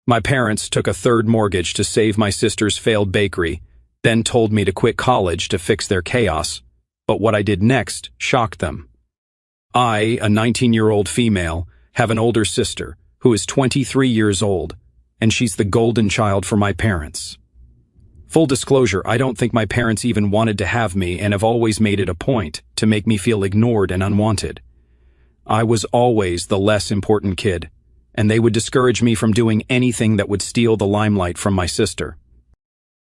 My parents took a third mortgage to save my sister's failed bakery, then told me to quit college to fix their chaos. But what I did next shocked them. I, a 19-year-old female, have an older sister who is 23 years old, and she's the golden child for my parents. Full disclosure, I don't think my parents even wanted to have me and have always made it a point to make me feel ignored and unwanted. I was always the less important kid, and they would discourage me from doing anything that would steal the limelight from my sister.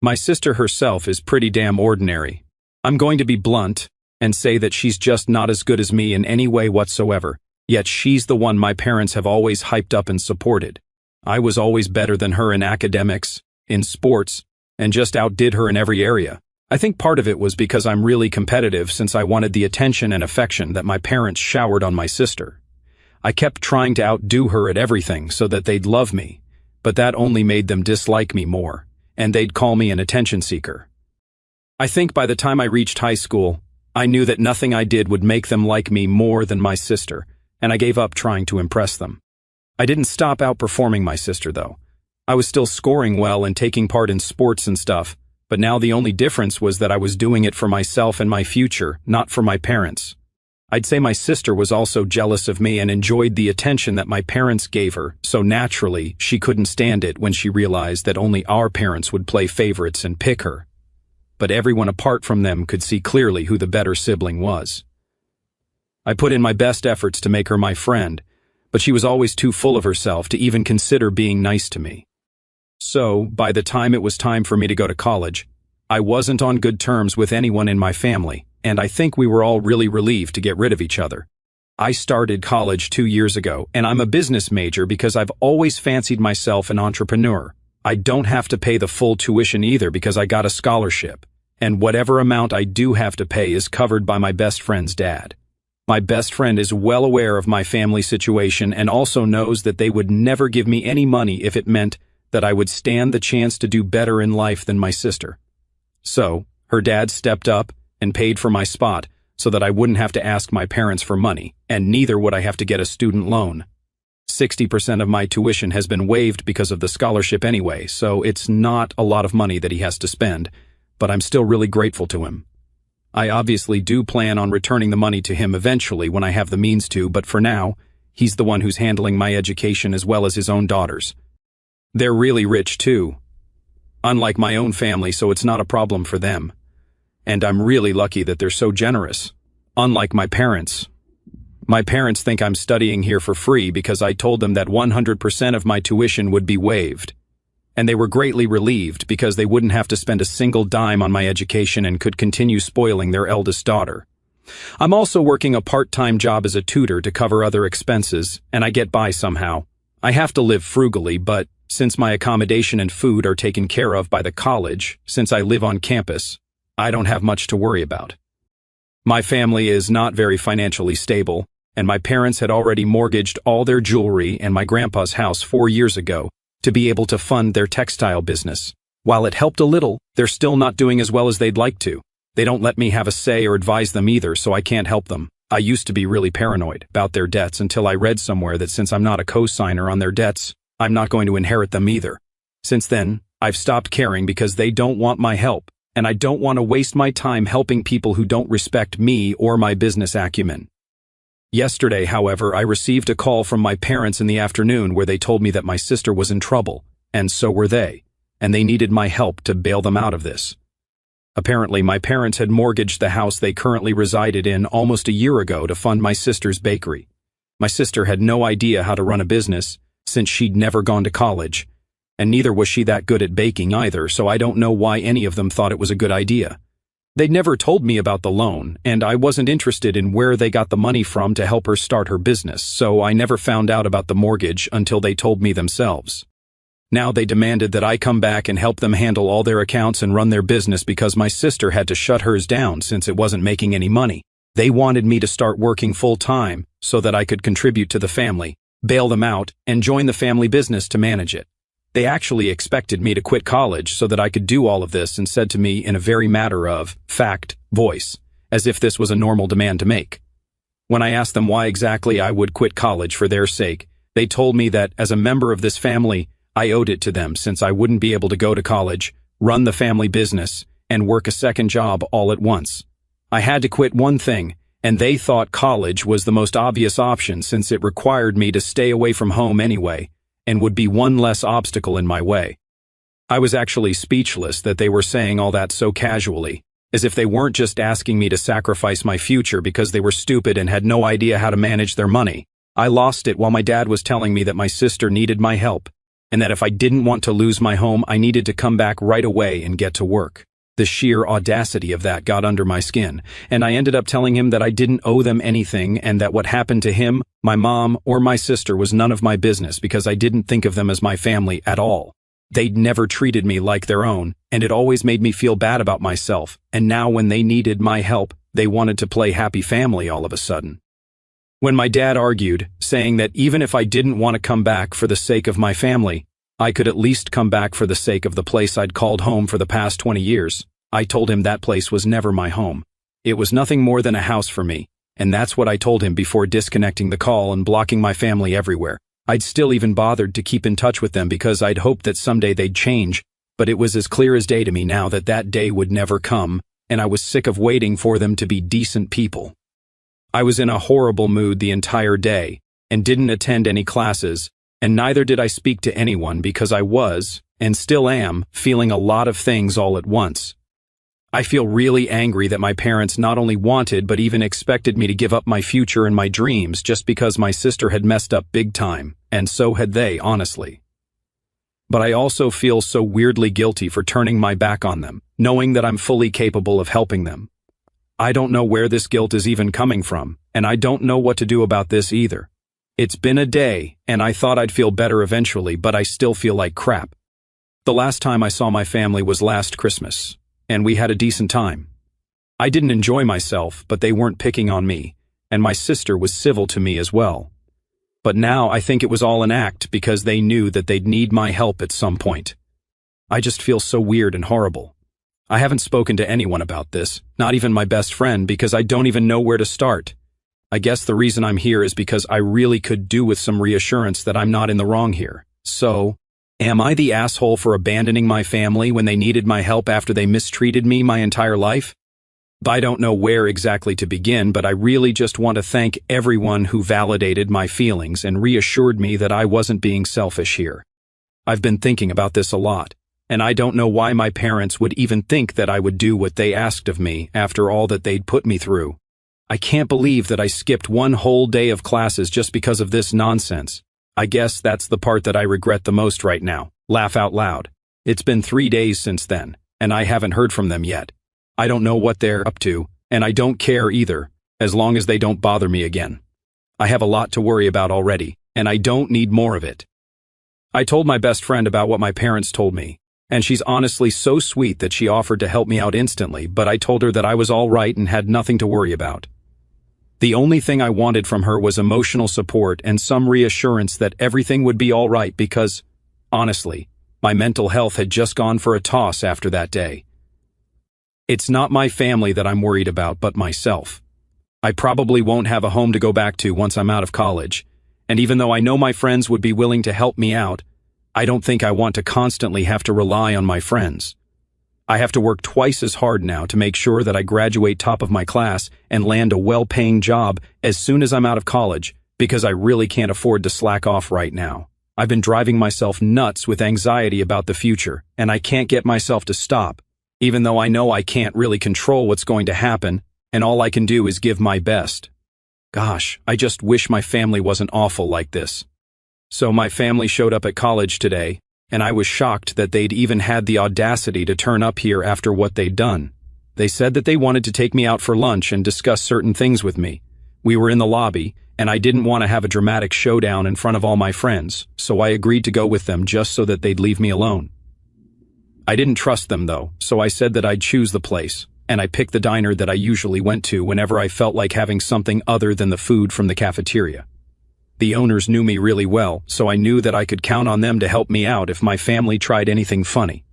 My sister herself is pretty damn ordinary. I'm going to be blunt and say that she's just not as good as me in any way whatsoever, yet she's the one my parents have always hyped up and supported. I was always better than her in academics, in sports, and just outdid her in every area. I think part of it was because I'm really competitive since I wanted the attention and affection that my parents showered on my sister. I kept trying to outdo her at everything so that they'd love me, but that only made them dislike me more, and they'd call me an attention seeker. I think by the time I reached high school, I knew that nothing I did would make them like me more than my sister, and I gave up trying to impress them. I didn't stop outperforming my sister, though. I was still scoring well and taking part in sports and stuff, but now the only difference was that I was doing it for myself and my future, not for my parents. I'd say my sister was also jealous of me and enjoyed the attention that my parents gave her, so naturally, she couldn't stand it when she realized that only our parents would play favorites and pick her. But everyone apart from them could see clearly who the better sibling was. I put in my best efforts to make her my friend, but she was always too full of herself to even consider being nice to me. So, by the time it was time for me to go to college, I wasn't on good terms with anyone in my family, and I think we were all really relieved to get rid of each other. I started college 2 years ago, and I'm a business major because I've always fancied myself an entrepreneur. I don't have to pay the full tuition either because I got a scholarship, and whatever amount I do have to pay is covered by my best friend's dad. My best friend is well aware of my family situation and also knows that they would never give me any money if it meant that I would stand the chance to do better in life than my sister. So, her dad stepped up and paid for my spot so that I wouldn't have to ask my parents for money, and neither would I have to get a student loan. 60% of my tuition has been waived because of the scholarship anyway, so it's not a lot of money that he has to spend, but I'm still really grateful to him. I obviously do plan on returning the money to him eventually when I have the means to, but for now, he's the one who's handling my education as well as his own daughters. They're really rich too, unlike my own family, so it's not a problem for them. And I'm really lucky that they're so generous, unlike my parents. My parents think I'm studying here for free because I told them that 100% of my tuition would be waived. And they were greatly relieved because they wouldn't have to spend a single dime on my education and could continue spoiling their eldest daughter. I'm also working a part-time job as a tutor to cover other expenses, and I get by somehow. I have to live frugally, but since my accommodation and food are taken care of by the college, since I live on campus, I don't have much to worry about. My family is not very financially stable, and my parents had already mortgaged all their jewelry and my grandpa's house 4 years ago to be able to fund their textile business. While it helped a little, they're still not doing as well as they'd like to. They don't let me have a say or advise them either, so I can't help them. I used to be really paranoid about their debts until I read somewhere that since I'm not a co-signer on their debts, I'm not going to inherit them either. Since then, I've stopped caring because they don't want my help, and I don't want to waste my time helping people who don't respect me or my business acumen. Yesterday, however, I received a call from my parents in the afternoon where they told me that my sister was in trouble, and so were they, and they needed my help to bail them out of this. Apparently, my parents had mortgaged the house they currently resided in almost a year ago to fund my sister's bakery. My sister had no idea how to run a business, since she'd never gone to college, and neither was she that good at baking either, so I don't know why any of them thought it was a good idea. They'd never told me about the loan, and I wasn't interested in where they got the money from to help her start her business, so I never found out about the mortgage until they told me themselves. Now they demanded that I come back and help them handle all their accounts and run their business because my sister had to shut hers down since it wasn't making any money. They wanted me to start working full-time so that I could contribute to the family, bail them out, and join the family business to manage it. They actually expected me to quit college so that I could do all of this and said to me in a very matter-of-fact voice, as if this was a normal demand to make. When I asked them why exactly I would quit college for their sake, they told me that as a member of this family, I owed it to them since I wouldn't be able to go to college, run the family business, and work a second job all at once. I had to quit one thing, and they thought college was the most obvious option since it required me to stay away from home anyway, and would be one less obstacle in my way. I was actually speechless that they were saying all that so casually, as if they weren't just asking me to sacrifice my future because they were stupid and had no idea how to manage their money. I lost it while my dad was telling me that my sister needed my help, and that if I didn't want to lose my home, I needed to come back right away and get to work. The sheer audacity of that got under my skin, and I ended up telling him that I didn't owe them anything and that what happened to him, my mom, or my sister was none of my business because I didn't think of them as my family at all. They'd never treated me like their own, and it always made me feel bad about myself, and now when they needed my help, they wanted to play happy family all of a sudden. When my dad argued, saying that even if I didn't want to come back for the sake of my family, I could at least come back for the sake of the place I'd called home for the past 20 years, I told him that place was never my home. It was nothing more than a house for me, and that's what I told him before disconnecting the call and blocking my family everywhere. I'd still even bothered to keep in touch with them because I'd hoped that someday they'd change, but it was as clear as day to me now that that day would never come, and I was sick of waiting for them to be decent people. I was in a horrible mood the entire day, and didn't attend any classes, and neither did I speak to anyone because I was, and still am, feeling a lot of things all at once. I feel really angry that my parents not only wanted but even expected me to give up my future and my dreams just because my sister had messed up big time, and so had they, honestly. But I also feel so weirdly guilty for turning my back on them, knowing that I'm fully capable of helping them. I don't know where this guilt is even coming from, and I don't know what to do about this either. It's been a day, and I thought I'd feel better eventually, but I still feel like crap. The last time I saw my family was last Christmas, and we had a decent time. I didn't enjoy myself, but they weren't picking on me, and my sister was civil to me as well. But now I think it was all an act because they knew that they'd need my help at some point. I just feel so weird and horrible. I haven't spoken to anyone about this, not even my best friend, because I don't even know where to start. I guess the reason I'm here is because I really could do with some reassurance that I'm not in the wrong here. So, am I the asshole for abandoning my family when they needed my help after they mistreated me my entire life? I don't know where exactly to begin, but I really just want to thank everyone who validated my feelings and reassured me that I wasn't being selfish here. I've been thinking about this a lot, and I don't know why my parents would even think that I would do what they asked of me after all that they'd put me through. I can't believe that I skipped one whole day of classes just because of this nonsense. I guess that's the part that I regret the most right now. Laugh out loud. It's been 3 days since then, and I haven't heard from them yet. I don't know what they're up to, and I don't care either, as long as they don't bother me again. I have a lot to worry about already, and I don't need more of it. I told my best friend about what my parents told me, and she's honestly so sweet that she offered to help me out instantly, but I told her that I was all right and had nothing to worry about. The only thing I wanted from her was emotional support and some reassurance that everything would be all right because, honestly, my mental health had just gone for a toss after that day. It's not my family that I'm worried about, but myself. I probably won't have a home to go back to once I'm out of college, and even though I know my friends would be willing to help me out, I don't think I want to constantly have to rely on my friends. I have to work twice as hard now to make sure that I graduate top of my class and land a well-paying job as soon as I'm out of college, because I really can't afford to slack off right now. I've been driving myself nuts with anxiety about the future, and I can't get myself to stop, even though I know I can't really control what's going to happen, and all I can do is give my best. Gosh, I just wish my family wasn't awful like this. So my family showed up at college today, and I was shocked that they'd even had the audacity to turn up here after what they'd done. They said that they wanted to take me out for lunch and discuss certain things with me. We were in the lobby, and I didn't want to have a dramatic showdown in front of all my friends, so I agreed to go with them just so that they'd leave me alone. I didn't trust them though, so I said that I'd choose the place, and I picked the diner that I usually went to whenever I felt like having something other than the food from the cafeteria. The owners knew me really well, so I knew that I could count on them to help me out if my family tried anything funny.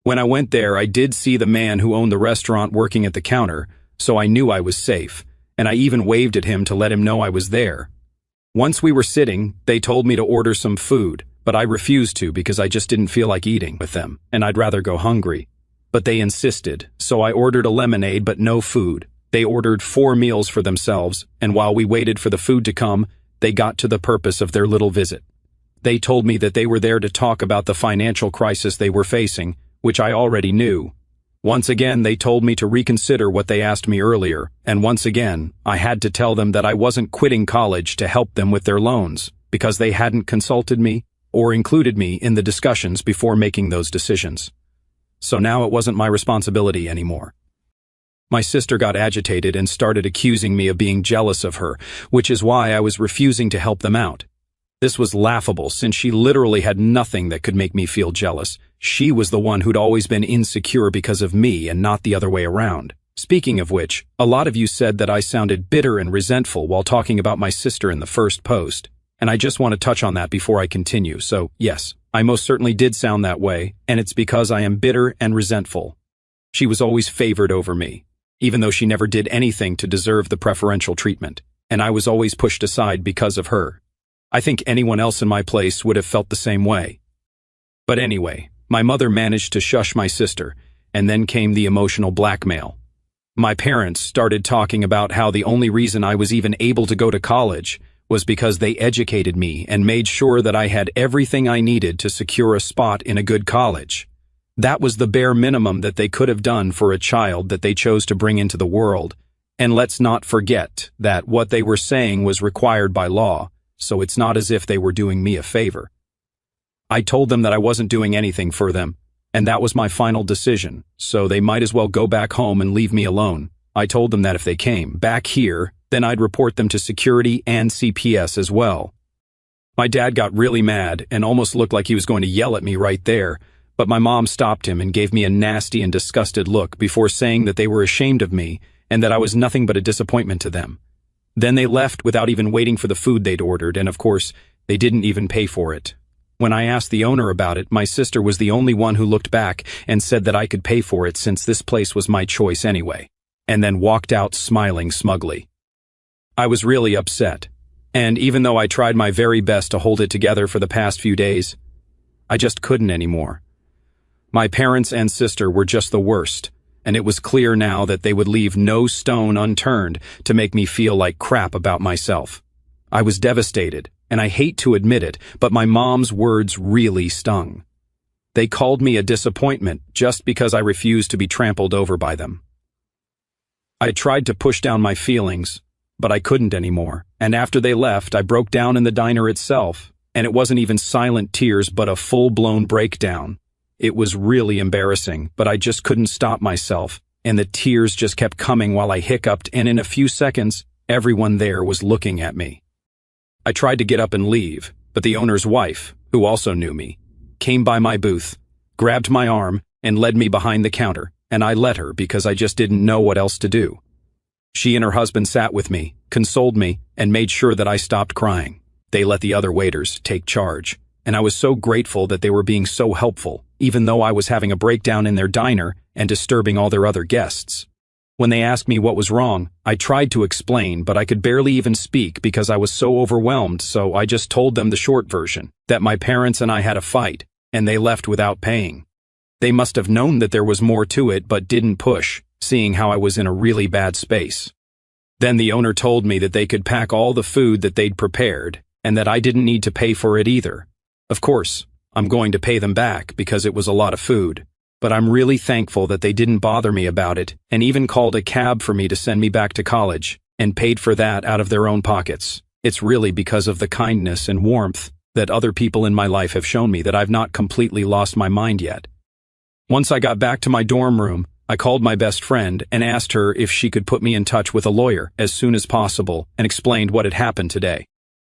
When I went there, I did see the man who owned the restaurant working at the counter, so I knew I was safe, and I even waved at him to let him know I was there. Once we were sitting, they told me to order some food, but I refused to because I just didn't feel like eating with them, and I'd rather go hungry. But they insisted, so I ordered a lemonade but no food. They ordered 4 meals for themselves, and while we waited for the food to come, they got to the purpose of their little visit. They told me that they were there to talk about the financial crisis they were facing, which I already knew. Once again, they told me to reconsider what they asked me earlier, and once again, I had to tell them that I wasn't quitting college to help them with their loans, because they hadn't consulted me or included me in the discussions before making those decisions. So now it wasn't my responsibility anymore. My sister got agitated and started accusing me of being jealous of her, which is why I was refusing to help them out. This was laughable since she literally had nothing that could make me feel jealous. She was the one who'd always been insecure because of me and not the other way around. Speaking of which, a lot of you said that I sounded bitter and resentful while talking about my sister in the first post, and I just want to touch on that before I continue. So yes, I most certainly did sound that way, and it's because I am bitter and resentful. She was always favored over me, even though she never did anything to deserve the preferential treatment, and I was always pushed aside because of her. I think anyone else in my place would have felt the same way. But anyway, my mother managed to shush my sister, and then came the emotional blackmail. My parents started talking about how the only reason I was even able to go to college was because they educated me and made sure that I had everything I needed to secure a spot in a good college. That was the bare minimum that they could have done for a child that they chose to bring into the world. And let's not forget that what they were saying was required by law, so it's not as if they were doing me a favor. I told them that I wasn't doing anything for them, and that was my final decision, so they might as well go back home and leave me alone. I told them that if they came back here, then I'd report them to security and CPS as well. My dad got really mad and almost looked like he was going to yell at me right there, but my mom stopped him and gave me a nasty and disgusted look before saying that they were ashamed of me and that I was nothing but a disappointment to them. Then they left without even waiting for the food they'd ordered, and of course, they didn't even pay for it. When I asked the owner about it, my sister was the only one who looked back and said that I could pay for it since this place was my choice anyway, and then walked out smiling smugly. I was really upset, and even though I tried my very best to hold it together for the past few days, I just couldn't anymore. My parents and sister were just the worst, and it was clear now that they would leave no stone unturned to make me feel like crap about myself. I was devastated, and I hate to admit it, but my mom's words really stung. They called me a disappointment just because I refused to be trampled over by them. I tried to push down my feelings, but I couldn't anymore, and after they left, I broke down in the diner itself, and it wasn't even silent tears but a full-blown breakdown. It was really embarrassing, but I just couldn't stop myself, and the tears just kept coming while I hiccuped, and in a few seconds, everyone there was looking at me. I tried to get up and leave, but the owner's wife, who also knew me, came by my booth, grabbed my arm, and led me behind the counter, and I let her because I just didn't know what else to do. She and her husband sat with me, consoled me, and made sure that I stopped crying. They let the other waiters take charge, and I was so grateful that they were being so helpful, even though I was having a breakdown in their diner and disturbing all their other guests. When they asked me what was wrong, I tried to explain, but I could barely even speak because I was so overwhelmed, so I just told them the short version, that my parents and I had a fight, and they left without paying. They must have known that there was more to it but didn't push, seeing how I was in a really bad space. Then the owner told me that they could pack all the food that they'd prepared, and that I didn't need to pay for it either. Of course, I'm going to pay them back because it was a lot of food, but I'm really thankful that they didn't bother me about it and even called a cab for me to send me back to college and paid for that out of their own pockets. It's really because of the kindness and warmth that other people in my life have shown me that I've not completely lost my mind yet. Once I got back to my dorm room, I called my best friend and asked her if she could put me in touch with a lawyer as soon as possible and explained what had happened today.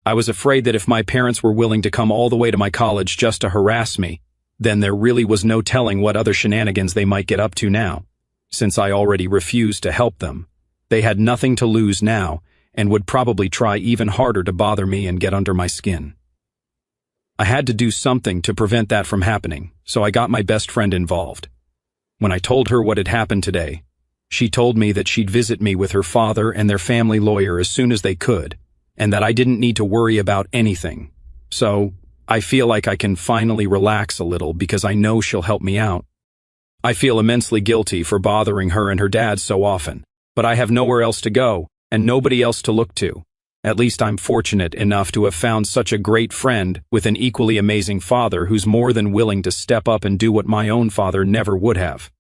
I was afraid that if my parents were willing to come all the way to my college just to harass me, then there really was no telling what other shenanigans they might get up to now. Since I already refused to help them, they had nothing to lose now and would probably try even harder to bother me and get under my skin. I had to do something to prevent that from happening, so I got my best friend involved. When I told her what had happened today, she told me that she'd visit me with her father and their family lawyer as soon as they could, and that I didn't need to worry about anything. So, I feel like I can finally relax a little because I know she'll help me out. I feel immensely guilty for bothering her and her dad so often, but I have nowhere else to go and nobody else to look to. At least I'm fortunate enough to have found such a great friend with an equally amazing father who's more than willing to step up and do what my own father never would have.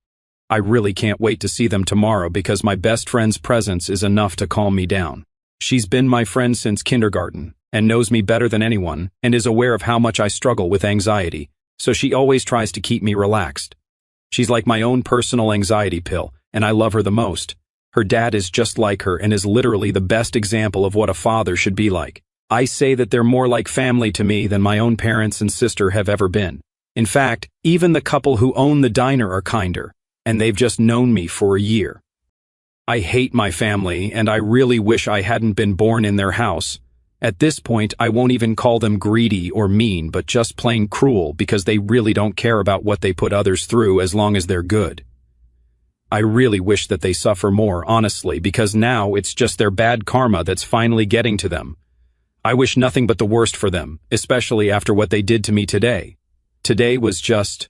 I really can't wait to see them tomorrow because my best friend's presence is enough to calm me down. She's been my friend since kindergarten and knows me better than anyone and is aware of how much I struggle with anxiety, so she always tries to keep me relaxed. She's like my own personal anxiety pill, and I love her the most. Her dad is just like her and is literally the best example of what a father should be like. I say that they're more like family to me than my own parents and sister have ever been. In fact, even the couple who own the diner are kinder, and they've just known me for a year. I hate my family, and I really wish I hadn't been born in their house. At this point, I won't even call them greedy or mean, but just plain cruel because they really don't care about what they put others through as long as they're good. I really wish that they suffer more, honestly, because now it's just their bad karma that's finally getting to them. I wish nothing but the worst for them, especially after what they did to me today. Today was just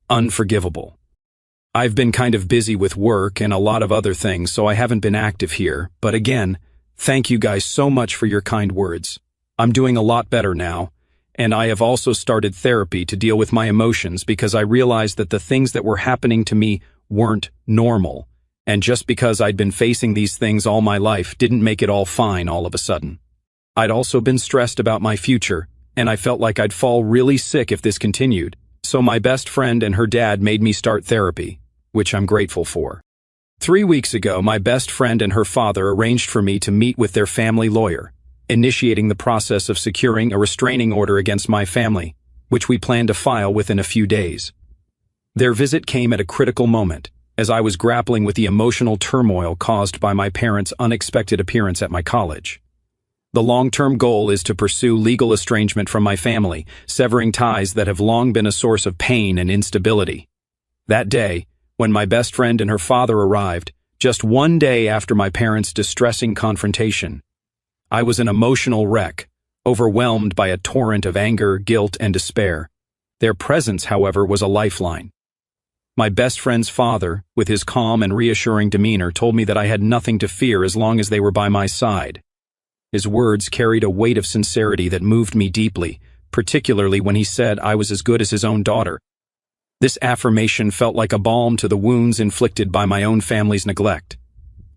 unforgivable. I've been kind of busy with work and a lot of other things, so I haven't been active here, but again, thank you guys so much for your kind words. I'm doing a lot better now, and I have also started therapy to deal with my emotions because I realized that the things that were happening to me weren't normal, and just because I'd been facing these things all my life didn't make it all fine all of a sudden. I'd also been stressed about my future, and I felt like I'd fall really sick if this continued, so my best friend and her dad made me start therapy, which I'm grateful for. 3 weeks ago, my best friend and her father arranged for me to meet with their family lawyer, initiating the process of securing a restraining order against my family, which we plan to file within a few days. Their visit came at a critical moment, as I was grappling with the emotional turmoil caused by my parents' unexpected appearance at my college. The long-term goal is to pursue legal estrangement from my family, severing ties that have long been a source of pain and instability. That day, when my best friend and her father arrived, just 1 day after my parents' distressing confrontation, I was an emotional wreck, overwhelmed by a torrent of anger, guilt, and despair. Their presence, however, was a lifeline. My best friend's father, with his calm and reassuring demeanor, told me that I had nothing to fear as long as they were by my side. His words carried a weight of sincerity that moved me deeply, particularly when he said I was as good as his own daughter. This affirmation felt like a balm to the wounds inflicted by my own family's neglect.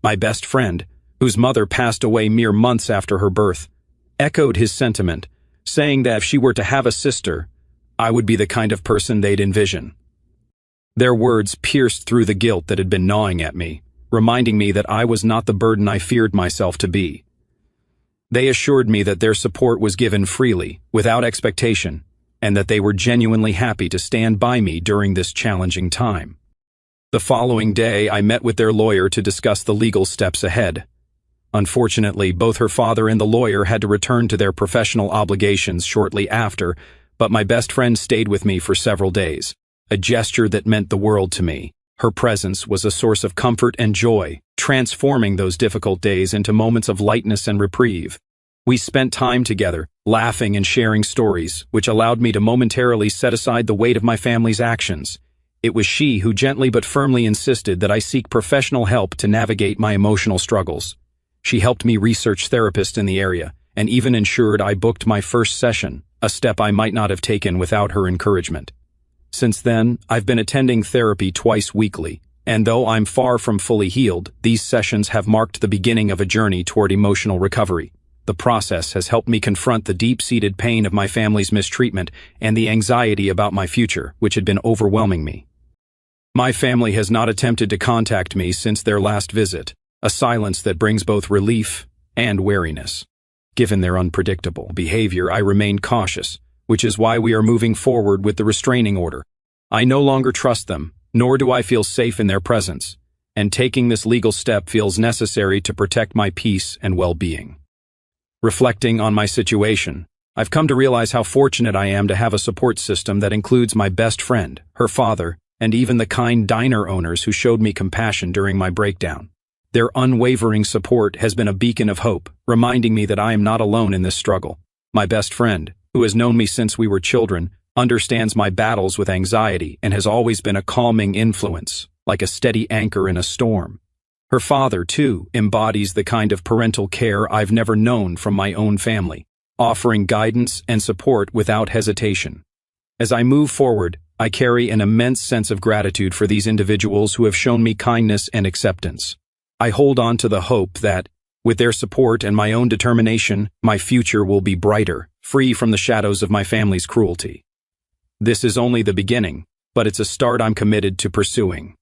My best friend, whose mother passed away mere months after her birth, echoed his sentiment, saying that if she were to have a sister, I would be the kind of person they'd envision. Their words pierced through the guilt that had been gnawing at me, reminding me that I was not the burden I feared myself to be. They assured me that their support was given freely, without expectation, and that they were genuinely happy to stand by me during this challenging time. The following day, I met with their lawyer to discuss the legal steps ahead. Unfortunately, both her father and the lawyer had to return to their professional obligations shortly after, but my best friend stayed with me for several days. A gesture that meant the world to me. Her presence was a source of comfort and joy, transforming those difficult days into moments of lightness and reprieve. We spent time together, laughing and sharing stories, which allowed me to momentarily set aside the weight of my family's actions. It was she who gently but firmly insisted that I seek professional help to navigate my emotional struggles. She helped me research therapists in the area, and even ensured I booked my first session, a step I might not have taken without her encouragement. Since then, I've been attending therapy twice weekly, and though I'm far from fully healed, these sessions have marked the beginning of a journey toward emotional recovery. The process has helped me confront the deep-seated pain of my family's mistreatment and the anxiety about my future, which had been overwhelming me. My family has not attempted to contact me since their last visit, a silence that brings both relief and wariness. Given their unpredictable behavior, I remain cautious, which is why we are moving forward with the restraining order. I no longer trust them, nor do I feel safe in their presence, and taking this legal step feels necessary to protect my peace and well-being. Reflecting on my situation, I've come to realize how fortunate I am to have a support system that includes my best friend, her father, and even the kind diner owners who showed me compassion during my breakdown. Their unwavering support has been a beacon of hope, reminding me that I am not alone in this struggle. My best friend, who has known me since we were children, understands my battles with anxiety and has always been a calming influence, like a steady anchor in a storm. Her father, too, embodies the kind of parental care I've never known from my own family, offering guidance and support without hesitation. As I move forward, I carry an immense sense of gratitude for these individuals who have shown me kindness and acceptance. I hold on to the hope that, with their support and my own determination, my future will be brighter, free from the shadows of my family's cruelty. This is only the beginning, but it's a start I'm committed to pursuing.